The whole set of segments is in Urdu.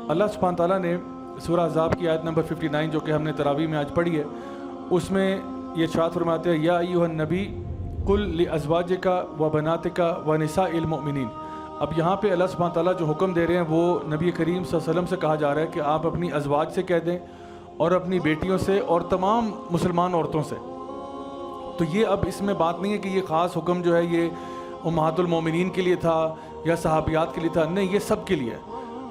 اللہ سبحانہ تعالیٰ نے سورہ احزاب کی آیت نمبر 59 جو کہ ہم نے تراویح میں آج پڑھی ہے، اس میں یہ ارشاد فرماتے ہیں یا ایھا النبی قل لازواجک و بناتک و نساء المؤمنین۔ اب یہاں پہ اللہ سبحانہ تعالیٰ جو حکم دے رہے ہیں وہ نبی کریم صلی اللہ علیہ وسلم سے کہا جا رہا ہے کہ آپ اپنی ازواج سے کہہ دیں اور اپنی بیٹیوں سے اور تمام مسلمان عورتوں سے۔ تو یہ اب اس میں بات نہیں ہے کہ یہ خاص حکم جو ہے یہ امہات المومنین کے لیے تھا یا صحابیات کے لیے تھا، نہیں، یہ سب کے لیے ہے۔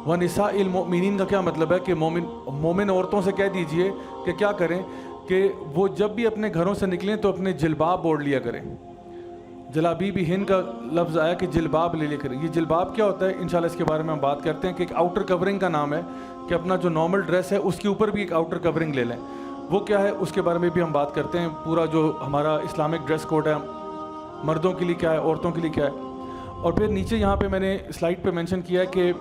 وَنِسَاءِ الْمُؤْمِنِينَ کا کیا مطلب ہے کہ مومن عورتوں سے کہہ دیجئے کہ کیا کریں کہ وہ جب بھی اپنے گھروں سے نکلیں تو اپنے جلباب اوڑھ لیا کریں۔ جلابیب ہند کا لفظ آیا کہ جلباب لے لیا کریں۔ یہ جلباب کیا ہوتا ہے انشاءاللہ اس کے بارے میں ہم بات کرتے ہیں کہ ایک آؤٹر کورنگ کا نام ہے کہ اپنا جو نارمل ڈریس ہے اس کے اوپر بھی ایک آؤٹر کورنگ لے لیں۔ وہ کیا ہے اس کے بارے میں بھی ہم بات کرتے ہیں، پورا جو ہمارا اسلامک ڈریس کوڈ ہے، مردوں کے لیے کیا ہے، عورتوں کے لیے کیا ہے۔ اور پھر نیچے یہاں پہ میں نے سلائڈ پہ مینشن کیا ہے کہ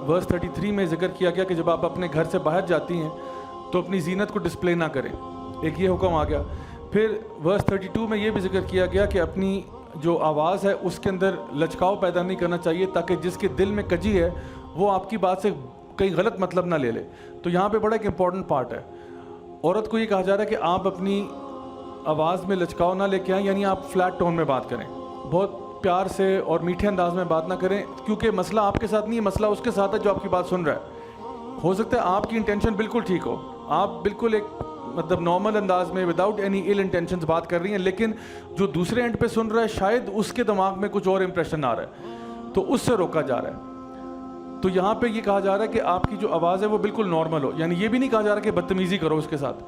ورس 33 میں ذکر کیا گیا کہ جب آپ اپنے گھر سے باہر جاتی ہیں تو اپنی زینت کو ڈسپلے نہ کریں، ایک یہ حکم آ گیا۔ پھر ورس 32 میں یہ بھی ذکر کیا گیا کہ اپنی جو آواز ہے اس کے اندر لچکاؤ پیدا نہیں کرنا چاہیے تاکہ جس کے دل میں کجی ہے وہ آپ کی بات سے کئی غلط مطلب نہ لے لے۔ تو یہاں پہ بڑا ایک امپورٹنٹ پارٹ ہے، عورت کو یہ کہا جا رہا ہے کہ آپ اپنی آواز میں لچکاؤ نہ لے کے آئیں، یعنی آپ فلیٹ ٹون میں بات کریں، بہت پیار سے اور میٹھے انداز میں بات نہ کریں، کیونکہ مسئلہ آپ کے ساتھ نہیں ہے، مسئلہ اس کے ساتھ ہے جو آپ کی بات سن رہا ہے۔ ہو سکتا ہے آپ کی انٹینشن بالکل ٹھیک ہو، آپ بالکل ایک مطلب نارمل انداز میں وداؤٹ اینی ایل انٹینشنز بات کر رہی ہیں، لیکن جو دوسرے اینڈ پہ سن رہا ہے شاید اس کے دماغ میں کچھ اور امپریشن آ رہا ہے، تو اس سے روکا جا رہا ہے۔ تو یہاں پہ یہ کہا جا رہا ہے کہ آپ کی جو آواز ہے وہ بالکل نارمل ہو، یعنی یہ بھی نہیں کہا جا رہا کہ بدتمیزی کرو اس کے ساتھ،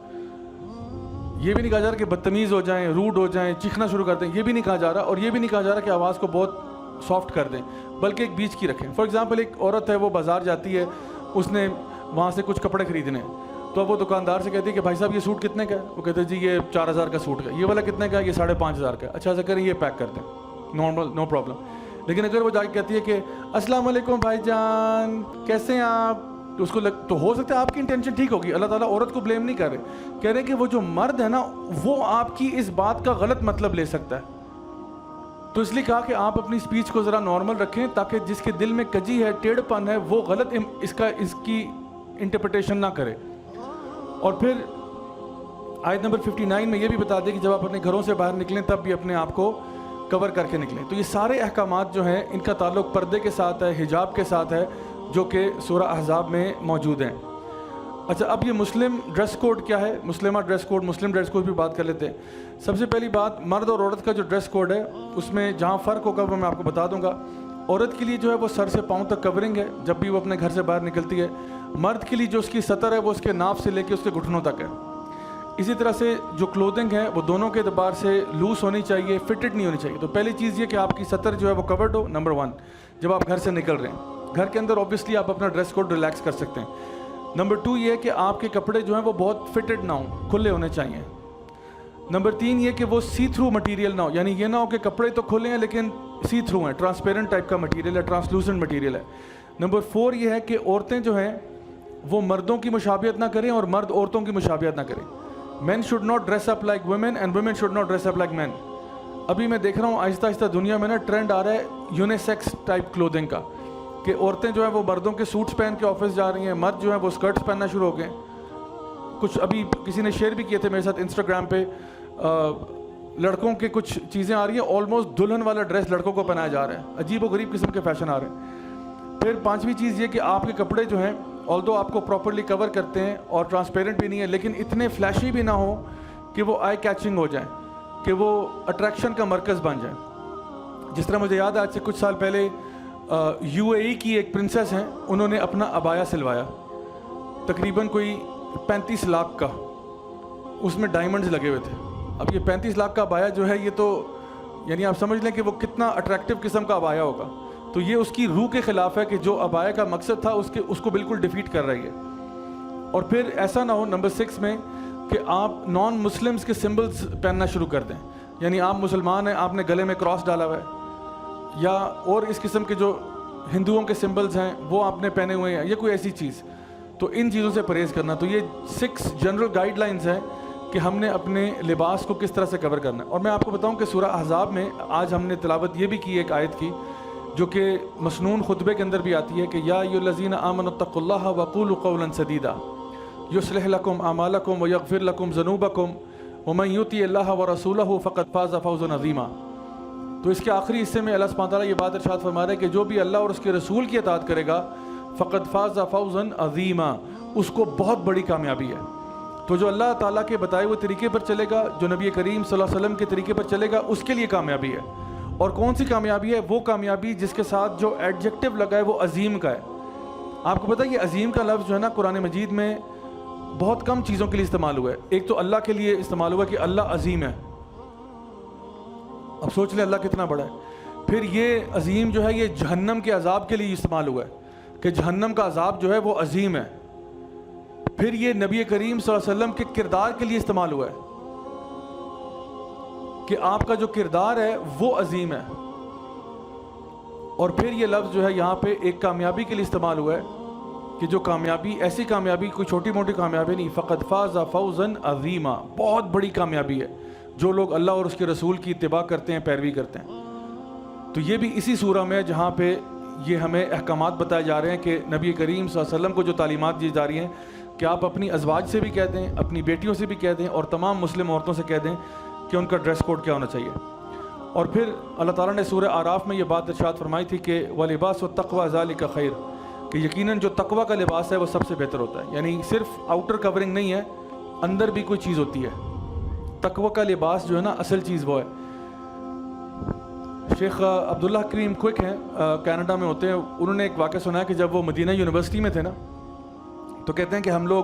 یہ بھی نہیں کہا جا رہا کہ بدتمیز ہو جائیں، روڈ ہو جائیں، چیخنا شروع کر دیں، یہ بھی نہیں کہا جا رہا، اور یہ بھی نہیں کہا جا رہا کہ آواز کو بہت سافٹ کر دیں، بلکہ ایک بیچ کی رکھیں۔ فار ایگزامپل ایک عورت ہے وہ بازار جاتی ہے، اس نے وہاں سے کچھ کپڑے خریدنے ہیں، تو اب وہ دکاندار سے کہتی ہے کہ بھائی صاحب یہ سوٹ کتنے کا ہے؟ وہ کہتے ہیں جی یہ 4000 کا سوٹ ہے۔ یہ والا کتنے کا ہے؟ یہ 5500 کا ہے۔ اچھا ایسا کریں یہ پیک کر دیں، نارمل، نو پرابلم۔ لیکن اگر وہ جا کے کہتی ہے کہ السلام علیکم بھائی جان کیسے ہیں آپ، تو اس کو تو ہو سکتا ہے آپ کی انٹینشن ٹھیک ہوگی، اللہ تعالیٰ عورت کو بلیم نہیں کر رہے، کہہ رہے ہیں کہ وہ جو مرد ہے نا وہ آپ کی اس بات کا غلط مطلب لے سکتا ہے، تو اس لیے کہا کہ آپ اپنی سپیچ کو ذرا نارمل رکھیں تاکہ جس کے دل میں کجی ہے، ٹیڑھ پن ہے، وہ غلط اس کی انٹرپریٹیشن نہ کرے۔ اور پھر آیت نمبر 59 میں یہ بھی بتا دیں کہ جب آپ اپنے گھروں سے باہر نکلیں تب بھی اپنے آپ کو کور کر کے نکلیں۔ تو یہ سارے احکامات جو ہیں ان کا تعلق پردے کے ساتھ ہے، حجاب کے ساتھ ہے، جو کہ سورہ احزاب میں موجود ہیں۔ اچھا اب یہ مسلم ڈریس کوڈ کیا ہے، مسلمہ ڈریس کوڈ، مسلم ڈریس کوڈ بھی بات کر لیتے ہیں۔ سب سے پہلی بات، مرد اور عورت کا جو ڈریس کوڈ ہے اس میں جہاں فرق ہوگا وہ میں آپ کو بتا دوں گا۔ عورت کے لیے جو ہے وہ سر سے پاؤں تک کورنگ ہے جب بھی وہ اپنے گھر سے باہر نکلتی ہے، مرد کے لیے جو اس کی سطر ہے وہ اس کے ناف سے لے کے اس کے گھٹنوں تک ہے۔ اسی طرح سے جو کلودنگ ہے وہ دونوں کے اعتبار سے لوز ہونی چاہیے، فٹڈ نہیں ہونی چاہیے۔ تو پہلی چیز یہ کہ آپ کی سطر جو ہے وہ کورڈ ہو، نمبر 1، جب آپ گھر سے نکل رہے ہیں۔ گھر کے اندر اوبیسلی آپ اپنا ڈریس کوڈ ریلیکس کر سکتے ہیں۔ نمبر 2 یہ کہ آپ کے کپڑے جو ہیں وہ بہت فٹڈ نہ ہوں، کھلے ہونے چاہیے۔ نمبر 3 یہ کہ وہ سی تھرو مٹیریل نہ ہو، یعنی یہ نہ ہو کہ کپڑے تو کھلے ہیں لیکن سی تھرو ہیں، ٹرانسپیرنٹ ٹائپ کا مٹیریل ہے، ٹرانسلوسنٹ مٹیریل ہے۔ نمبر 4 یہ ہے کہ عورتیں جو ہیں وہ مردوں کی مشابہت نہ کریں اور مرد عورتوں کی مشابہت نہ کریں۔ Men should not dress up like women and women should not dress up like men. ابھی میں دیکھ رہا ہوں آہستہ آہستہ دنیا میں نا ٹرینڈ آ رہا ہے یونیسیکس ٹائپ کلودنگ کا، کہ عورتیں جو ہیں وہ مردوں کے سوٹس پہن کے آفس جا رہی ہیں، مرد جو ہیں وہ اسکرٹس پہننا شروع ہو گئے۔ کچھ ابھی کسی نے شیئر بھی کیے تھے میرے ساتھ انسٹاگرام پہ، لڑکوں کے کچھ چیزیں آ رہی ہیں، آلموسٹ دلہن والا ڈریس لڑکوں کو پہنایا جا رہا ہے، عجیب و غریب قسم کے فیشن آ رہے ہیں۔ پھر 5ویں چیز یہ کہ آپ کے کپڑے جو ہیں آلدو آپ کو پراپرلی کور کرتے ہیں اور ٹرانسپیرنٹ بھی نہیں ہے، لیکن اتنے فلیشی بھی نہ ہو کہ وہ آئی کیچنگ ہو جائیں، کہ وہ اٹریکشن کا مرکز بن جائیں۔ جس طرح مجھے یاد ہے آج سے کچھ سال پہلے UAE کی ایک پرنسس ہیں، انہوں نے اپنا عبایا سلوایا تقریباً کوئی 35 لاکھ کا، اس میں ڈائمنڈز لگے ہوئے تھے۔ اب یہ 35 لاکھ کا عبایا جو ہے یہ تو یعنی آپ سمجھ لیں کہ وہ کتنا اٹریکٹیو قسم کا عبایا ہوگا، تو یہ اس کی روح کے خلاف ہے کہ جو عبایا کا مقصد تھا اس کو بالکل ڈیفیٹ کر رہی ہے۔ اور پھر ایسا نہ ہو نمبر 6 میں کہ آپ نان مسلمز کے سمبلز پہننا شروع کر دیں، یعنی آپ مسلمان ہیں، آپ نے گلے میں کراس ڈالا ہوا ہے، یا اور اس قسم کے جو ہندوؤں کے سمبلز ہیں وہ آپ نے پہنے ہوئے ہیں، یہ کوئی ایسی چیز، تو ان چیزوں سے پرہیز کرنا۔ تو یہ 6 جنرل گائیڈ لائنز ہیں کہ ہم نے اپنے لباس کو کس طرح سے کور کرنا ہے۔ اور میں آپ کو بتاؤں کہ سورہ احزاب میں آج ہم نے تلاوت یہ بھی کی ایک آیت کی جو کہ مسنون خطبے کے اندر بھی آتی ہے کہ یا ایھاالذین آمنوا اتقوا اللہ وقولوا قولا سدیدا یصلح لکم اعمالکم ویغفر لکم ذنوبکم ومن یطع اللہ ورسولہ فقد فاز فوزا عظیما۔ تو اس کے آخری حصے میں اللہ سبحانہ تعالیٰ یہ بات ارشاد فرما رہا ہے کہ جو بھی اللہ اور اس کے رسول کی اطاعت کرے گا فقد فاز فوزا عظیما، اس کو بہت بڑی کامیابی ہے۔ تو جو اللہ تعالیٰ کے بتائے ہوئے طریقے پر چلے گا، جو نبی کریم صلی اللہ علیہ وسلم کے طریقے پر چلے گا، اس کے لیے کامیابی ہے۔ اور کون سی کامیابی ہے؟ وہ کامیابی جس کے ساتھ جو ایڈجیکٹو لگا ہے وہ عظیم کا ہے۔ آپ کو پتہ ہے یہ عظیم کا لفظ جو ہے نا قرآن مجید میں بہت کم چیزوں کے لیے استعمال ہوا ہے۔ ایک تو اللہ کے لیے استعمال ہوا ہے کہ اللہ عظیم ہے، اب سوچ لیں اللہ کتنا بڑا ہے۔ پھر یہ عظیم جو ہے یہ جہنم کے عذاب کے لیے استعمال ہوا ہے کہ جہنم کا عذاب جو ہے وہ عظیم ہے۔ پھر یہ نبی کریم صلی اللہ علیہ وسلم کے کردار کے لیے استعمال ہوا ہے کہ آپ کا جو کردار ہے وہ عظیم ہے۔ اور پھر یہ لفظ جو ہے یہاں پہ ایک کامیابی کے لیے استعمال ہوا ہے کہ جو کامیابی، ایسی کامیابی کوئی چھوٹی موٹی کامیابی نہیں، فقد فاز فوزا عظیما، بہت بڑی کامیابی ہے جو لوگ اللہ اور اس کے رسول کی اتباع کرتے ہیں، پیروی کرتے ہیں۔ تو یہ بھی اسی سورہ میں جہاں پہ یہ ہمیں احکامات بتائے جا رہے ہیں کہ نبی کریم صلی اللہ علیہ وسلم کو جو تعلیمات دی جا رہی ہیں کہ آپ اپنی ازواج سے بھی کہہ دیں، اپنی بیٹیوں سے بھی کہہ دیں، اور تمام مسلم عورتوں سے کہہ دیں کہ ان کا ڈریس کوڈ کیا ہونا چاہیے۔ اور پھر اللہ تعالیٰ نے سورہ اعراف میں یہ بات ارشاد فرمائی تھی کہ وَلِبَاسُ التَّقْوَىٰ ذَلِكَ خَيْرٌ، کہ یقیناً جو تقویٰ کا لباس ہے وہ سب سے بہتر ہوتا ہے۔ یعنی صرف آؤٹر کورنگ نہیں ہے، اندر بھی کوئی چیز ہوتی ہے۔ تقویٰ کا لباس جو ہے نا اصل چیز وہ ہے۔ شیخ عبداللہ کریم کوئک ہیں، کینیڈا میں ہوتے ہیں، انہوں نے ایک واقعہ سنا ہے کہ جب وہ مدینہ یونیورسٹی میں تھے نا تو کہتے ہیں کہ ہم لوگ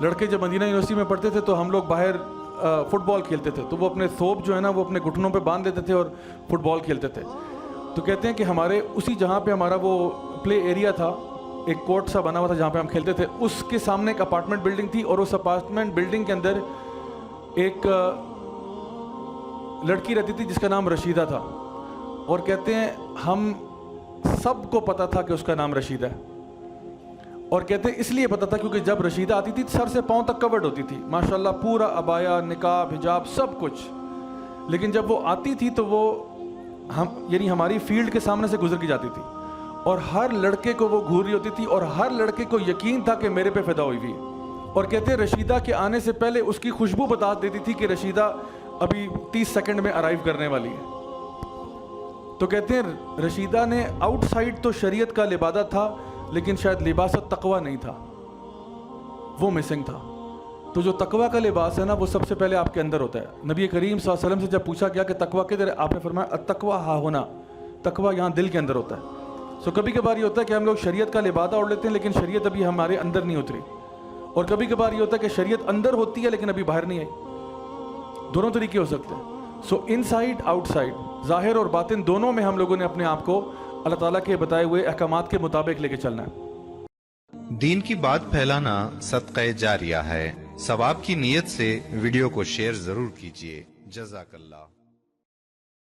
لڑکے جب مدینہ یونیورسٹی میں پڑھتے تھے تو ہم لوگ باہر فٹ بال کھیلتے تھے، تو وہ اپنے ثوب جو ہے نا وہ اپنے گھٹنوں پہ باندھ دیتے تھے اور فٹ بال کھیلتے تھے۔ تو کہتے ہیں کہ ہمارے اسی جہاں پہ ہمارا وہ پلے ایریا تھا، ایک کورٹ سا بنا ہوا تھا جہاں پہ ہم کھیلتے تھے، اس کے سامنے ایک اپارٹمنٹ بلڈنگ تھی، اور اس اپارٹمنٹ بلڈنگ کے اندر ایک لڑکی رہتی تھی جس کا نام رشیدہ تھا۔ اور کہتے ہیں ہم سب کو پتہ تھا کہ اس کا نام رشیدہ ہے، اور کہتے ہیں اس لیے پتہ تھا کیونکہ جب رشیدہ آتی تھی سر سے پاؤں تک کورڈ ہوتی تھی، ماشاءاللہ پورا عبایا، نقاب، حجاب، سب کچھ۔ لیکن جب وہ آتی تھی تو وہ یعنی ہماری فیلڈ کے سامنے سے گزر کے جاتی تھی، اور ہر لڑکے کو وہ گھور رہی ہوتی تھی، اور ہر لڑکے کو یقین تھا کہ میرے پہ فدا ہوئی ہوئی ہے۔ اور کہتے ہیں رشیدہ کے آنے سے پہلے اس کی خوشبو بتا دیتی تھی کہ رشیدہ ابھی 30 سیکنڈ میں ارائیو کرنے والی ہے۔ تو کہتے ہیں رشیدہ نے آؤٹ سائڈ تو شریعت کا لبادہ تھا، لیکن شاید لباس التقویٰ نہیں تھا، وہ مسنگ تھا۔ تو جو تقویٰ کا لباس ہے نا وہ سب سے پہلے آپ کے اندر ہوتا ہے۔ نبی کریم صلی اللہ علیہ وسلم سے جب پوچھا گیا کہ تقویٰ کدھر ہے، آپ نے فرمایا التقویٰ ہاں ہونا، تقویٰ یہاں دل کے اندر ہوتا ہے۔ کبھی کبھار یہ ہوتا ہے کہ ہم لوگ شریعت کا لبادہ اوڑھ لیتے ہیں لیکن شریعت ابھی ہمارے اندر نہیں اتری، اور کبھی کبھار یہ ہوتا ہے کہ شریعت اندر ہوتی ہے لیکن ابھی باہر نہیں آئی۔ دونوں طریقے ہو سکتے ہیں۔ ان سائڈ آؤٹ سائڈ، ظاہر اور باطن دونوں میں ہم لوگوں نے اپنے آپ کو اللہ تعالیٰ کے بتائے ہوئے احکامات کے مطابق لے کے چلنا ہے۔ دین کی بات پھیلانا صدقہ جاریہ ہے، ثواب کی نیت سے ویڈیو کو شیئر ضرور کیجیے۔ جزاک اللہ۔